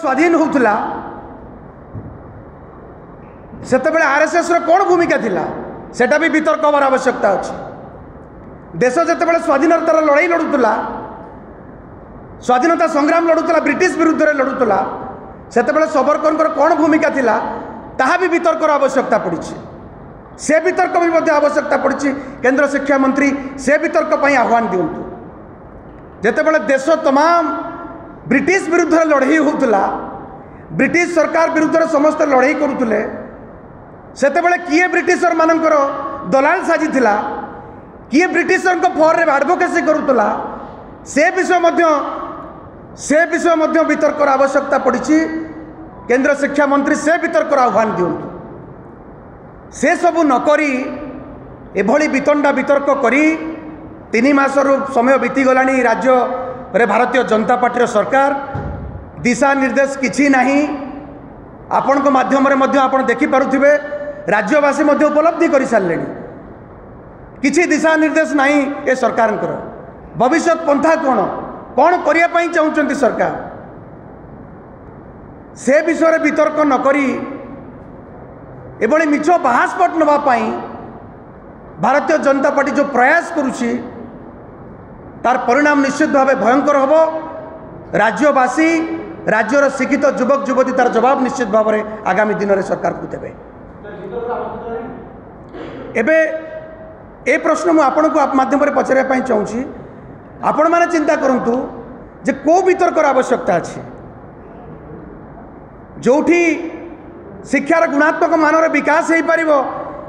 स्वाधीन होउथला सेतेबेले आरएसएस रो कौन भूमिका थिला सेटा भी वितर्क हबार आवश्यकता अछि। देश जेतेबेले स्वाधीनतार लड़ाई लड़ुतला स्वाधीनता संग्राम लड़ुतला ब्रिटिश विरुद्ध रे लड़ुतला सेतेबेले सावरकर कौन भूमिका थिला ताहा भी वितर्कर आवश्यकता पड़ी। से वितर्क भी मध्य आवश्यकता पड़ी। केंद्र शिक्षा मंत्री से वितर्क पर आह्वान दिंतु जेतेबेले देश तमाम ब्रिटिश विरुद्ध लड़ाई होउतला ब्रिटिश सरकार विरुद्ध समस्त लड़ाई करुले सेतेबेले किए ब्रिटिशर मानकर दलाल साजिथिला किए ब्रिटिशर फर रे एडवोकेसी करुतला से विषय मध्य वितर्कर आवश्यकता पड़ी। केंद्र शिक्षा मंत्री से वितर्कर आह्वान दिंतु से सबू नकरी एभली वितंडा वितर्क करी 3 मासर समय बीतीगलानी राज्य रे भारतीय जनता पार्टी सरकार दिशा निर्देश किछि नाही। आपण को माध्यम रे मध्य आपण देखि पारुथिबे राज्यवासी मध्य उपलब्धि करि सारलेनी किछि दिशा निर्देश नाही। ए सरकार भविष्य पंथा कौन करिया पई चाहुचंती सरकार से विषय वितर्क नकरी एभली मिछ बाहास्पट नवा पाई भारतीय जनता पार्टी जो प्रयास करुछि तार परिणाम निश्चित भाव भयंकर होबो। राज्यवासी राज्यर शिक्षित युवक युवती तार जवाब निश्चित भाव में आगामी दिन में सरकार को देवे। एबे ए प्रश्न मु आपण को माध्यम पचारे चाहूँगी आपण मैंने चिंता करंतु जे को वितर्कर आवश्यकता अच्छी जोठी शिक्षार गुणात्मक मानर विकास हो पार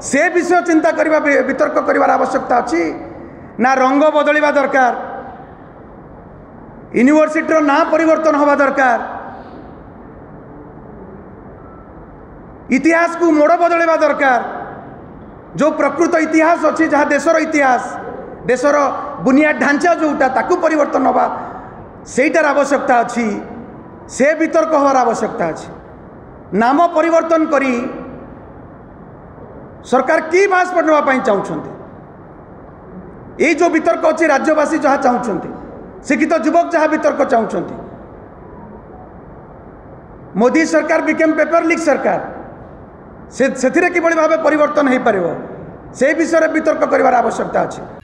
से विषय चिंता करवा वितर्क कर आवश्यकता अच्छी ना रंग बदलवा दरकार यूनिवर्सिटी ना परिवर्तन हवा दरकार इतिहास को मोड़ बदलवा दरकार जो प्रकृत इतिहास अच्छी जहाँ देशर इतिहास देशर बुनियाद ढांचा जोटा ताकू परिवर्तन हवा सेटार आवश्यकता अच्छी से वितर्क हवार आवश्यकता अच्छी। नाम परिवर्तन करी सरकार की बास पढ़वाई चाहते ये जो वितर्क अच्छी राज्यवासी जहाँ चाहते शिक्षित युवक जहाँ वितर्क चाहते मोदी सरकार बिकेम पेपर लीक सरकार से किभली भाव परिवर्तन हो पार से विषय वितर्क कर आवश्यकता अच्छी।